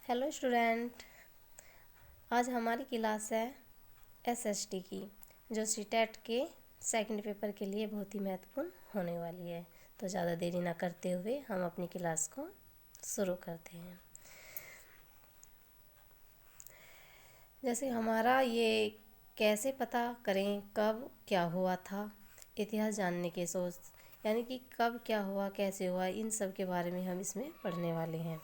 Hello student. आज हमारी class है एसएसटी की, जो सीटेट के सेकंड पेपर के लिए बहुत ही महत्वपूर्ण होने वाली है। तो ज़्यादा देरी ना करते हुए हम अपनी क्लास को शुरू करते हैं। जैसे हमारा ये कैसे पता करें कब क्या हुआ था, इतिहास जानने के सोच, यानी कि कब क्या हुआ, कैसे हुआ, इन सब के बारे में हम इसमें पढ़ने वाले हैं।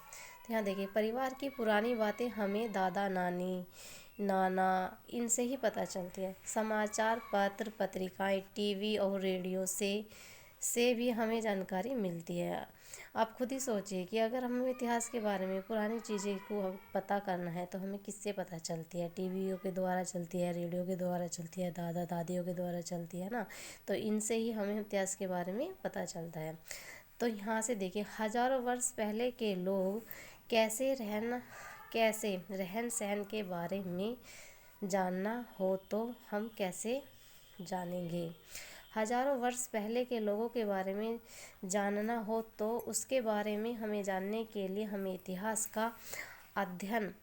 तो यहाँ देखिए, परिवार की पुरानी बातें हमें दादा नानी नाना इनसे ही पता चलती है। समाचार पत्र पत्रिकाएं टीवी और रेडियो से भी हमें जानकारी मिलती है। आप खुद ही सोचिए कि अगर हमें इतिहास के बारे में पुरानी चीज़ें को पता करना है तो हमें किससे पता चलती है? टीवीओ के द्वारा चलती है, रेडियो के द्वारा चलती है, दादा दादियों के द्वारा चलती है ना। तो इनसे ही हमें इतिहास के बारे में पता चलता है। तो यहाँ से देखिए, हजारों वर्ष पहले के लोग कैसे रहन सहन के बारे में जानना हो तो हम कैसे जानेंगे? हजारों वर्ष पहले के लोगों के बारे में जानना हो तो उसके बारे में हमें जानने के लिए हमें इतिहास का अध्ययन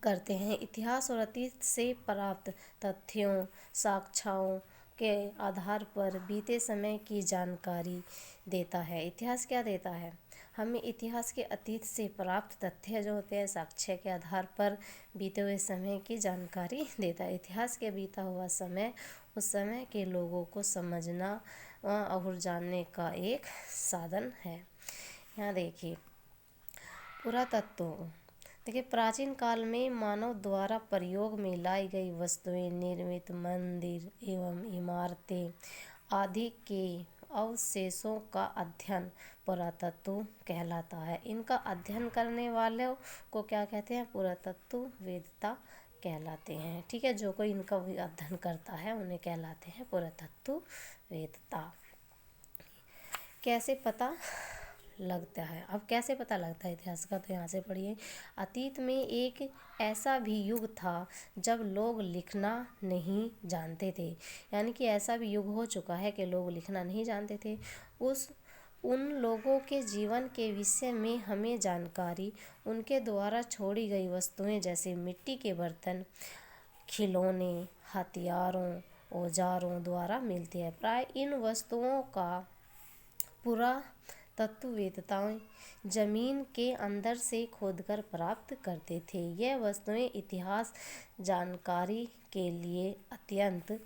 करते हैं। इतिहास और अतीत से प्राप्त तथ्यों साक्ष्यों के आधार पर बीते समय की जानकारी देता है। इतिहास क्या देता है? हमें इतिहास के अतीत से प्राप्त तथ्य जो होते हैं साक्ष्य के आधार पर बीते हुए समय की जानकारी देता है। इतिहास के बीता हुआ समय उस समय के लोगों को समझना और जानने का एक साधन है। यहाँ देखिए, पुरातत्व। देखिए, प्राचीन काल में मानव द्वारा प्रयोग में लाई गई वस्तुएं, निर्मित मंदिर एवं इमारतें आदि के अवशेषों का अध्ययन पुरातत्व कहलाता है। इनका अध्ययन करने वालों को क्या कहते हैं? पुरातत्ववेत्ता कहलाते हैं। ठीक है, जो कोई इनका अध्ययन करता है उन्हें कहलाते हैं पुरातत्ववेत्ता। कैसे पता लगता है? अब कैसे पता लगता है इतिहास का? तो यहाँ से पढ़िए। अतीत में एक ऐसा भी युग था जब लोग लिखना नहीं जानते थे। यानी कि ऐसा भी युग हो चुका है कि लोग लिखना नहीं जानते थे। उन लोगों के जीवन के विषय में हमें जानकारी उनके द्वारा छोड़ी गई वस्तुएं जैसे मिट्टी के बर्तन, खिलौने, हथियारों, औजारों द्वारा मिलती है। प्राय इन वस्तुओं का पुरातत्ववेत्ताएं जमीन के अंदर से खोदकर प्राप्त करते थे। यह वस्तुएं इतिहास जानकारी के लिए अत्यंत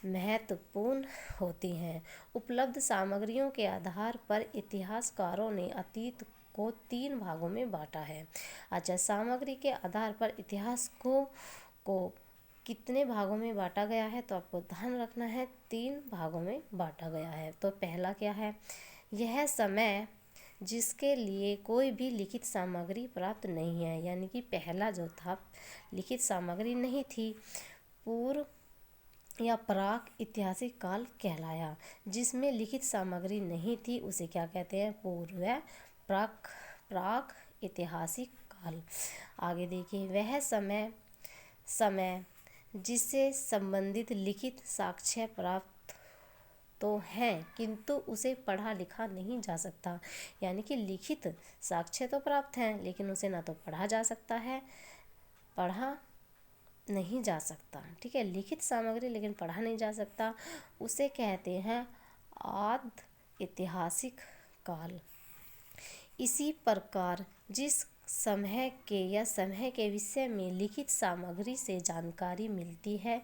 महत्वपूर्ण होती हैं। उपलब्ध सामग्रियों के आधार पर इतिहासकारों ने अतीत को 3 भागों में बांटा है। अच्छा, सामग्री के आधार पर इतिहास को कितने भागों में बांटा गया है? तो आपको ध्यान रखना है, 3 भागों में बांटा गया है। तो पहला क्या है? यह समय जिसके लिए कोई भी लिखित सामग्री प्राप्त नहीं है। यानी कि पहला जो था, लिखित सामग्री नहीं थी, पूर्व या प्राक ऐतिहासिक काल कहलाया। जिसमें लिखित सामग्री नहीं थी उसे क्या कहते हैं? पूर्व या प्राक ऐतिहासिक काल। आगे देखिए, वह समय जिससे संबंधित लिखित साक्ष्य प्राप्त तो हैं किंतु उसे पढ़ा लिखा नहीं जा सकता। यानी कि लिखित साक्ष्य तो प्राप्त हैं लेकिन उसे ना तो पढ़ा जा सकता है, पढ़ा नहीं जा सकता। ठीक है, लिखित सामग्री लेकिन पढ़ा नहीं जा सकता, उसे कहते हैं आदि ऐतिहासिक काल। इसी प्रकार जिस समय के या समय के विषय में लिखित सामग्री से जानकारी मिलती है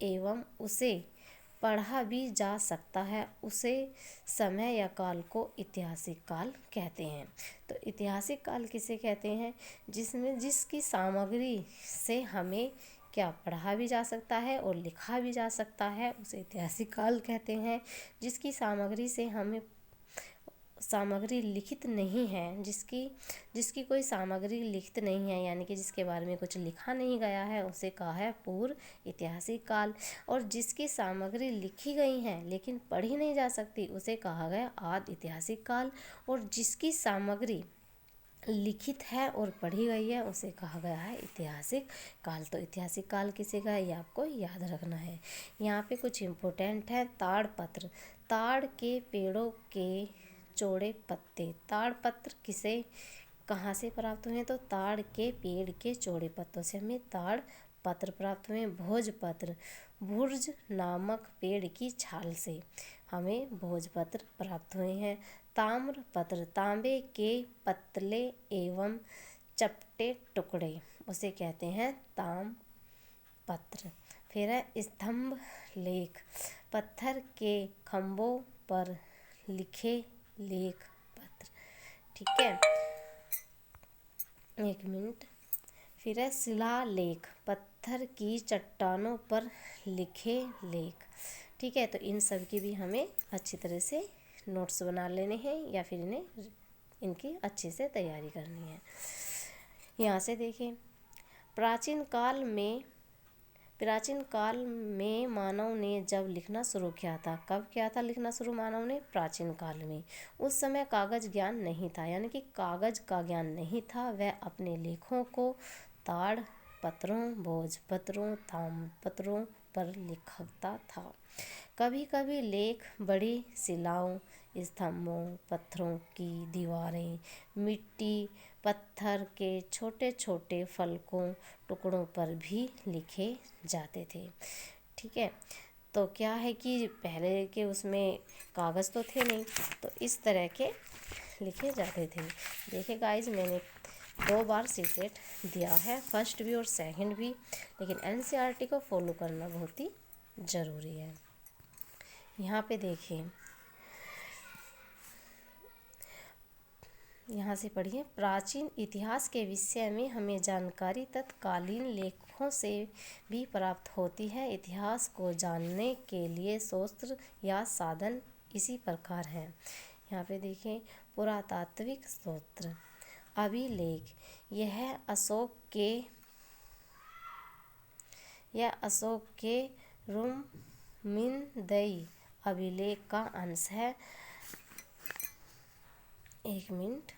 एवं उसे पढ़ा भी जा सकता है, उसे समय या काल को ऐतिहासिक काल कहते हैं। तो ऐतिहासिक काल किसे कहते हैं? जिसकी सामग्री से हमें क्या पढ़ा भी जा सकता है और लिखा भी जा सकता है, उसे ऐतिहासिक काल कहते हैं। जिसकी सामग्री से हमें सामग्री लिखित नहीं है, जिसकी कोई सामग्री लिखित नहीं है, यानी कि जिसके बारे में कुछ लिखा नहीं गया है, उसे कहा है पूर्व ऐतिहासिक काल। और जिसकी सामग्री लिखी गई है लेकिन पढ़ी नहीं जा सकती, उसे कहा गया आदि ऐतिहासिक काल। और जिसकी सामग्री लिखित है और पढ़ी गई है उसे कहा गया है ऐतिहासिक काल। तो ऐतिहासिक काल किसे कहा, ये आपको याद रखना है। यहाँ पे कुछ इम्पोर्टेंट है। ताड़पत्र, ताड़ के पेड़ों के चौड़े पत्ते। ताड़पत्र किसे कहाँ से प्राप्त हुए? तो ताड़ के पेड़ के चौड़े पत्तों से हमें ताड़ पत्र प्राप्त हुए। भोजपत्र, भुर्ज नामक पेड़ की छाल से हमें भोजपत्र प्राप्त हुए हैं। ताम्रपत्र, तांबे के पतले एवं चपटे टुकड़े, उसे कहते हैं ताम्रपत्र। फिर है स्तंभ लेख, पत्थर के खंभों पर लिखे लेख पत्र। ठीक है, एक मिनट। फिर है शिलालेख, पत्थर की चट्टानों पर लिखे लेख। ठीक है, तो इन सब की भी हमें अच्छी तरह से नोट्स बना लेने हैं या फिर इनकी अच्छे से तैयारी करनी है। यहाँ से देखें, प्राचीन काल में मानव ने जब लिखना शुरू किया था। कब किया था लिखना शुरू मानव ने? प्राचीन काल में। उस समय कागज ज्ञान नहीं था, यानी कि कागज का ज्ञान नहीं था। वह अपने लेखों को ताड़ पत्रों, भोजपत्रों, ताम्रपत्रों पर लिखता था। कभी कभी लेख बड़ी शिलाओं, स्तंभों, पत्थरों की दीवारें, मिट्टी, पत्थर के छोटे छोटे फलकों, टुकड़ों पर भी लिखे जाते थे। ठीक है, तो क्या है कि पहले के उसमें कागज़ तो थे नहीं, तो इस तरह के लिखे जाते थे। देखिए गाइज, मैंने 2 बार सीटेट दिया है, फर्स्ट भी और सेकंड भी, लेकिन एनसीईआरटी को फॉलो करना बहुत ही ज़रूरी है। यहाँ पे देखिए, यहाँ से पढ़िए। प्राचीन इतिहास के विषय में हमें जानकारी तत्कालीन लेखों से भी प्राप्त होती है। इतिहास को जानने के लिए स्रोत या साधन इसी प्रकार हैं। यहाँ पे देखें, पुरातात्विक स्रोत, अभिलेख, यह अशोक के रुक्मिणदई अभिलेख का अंश है। एक मिनट,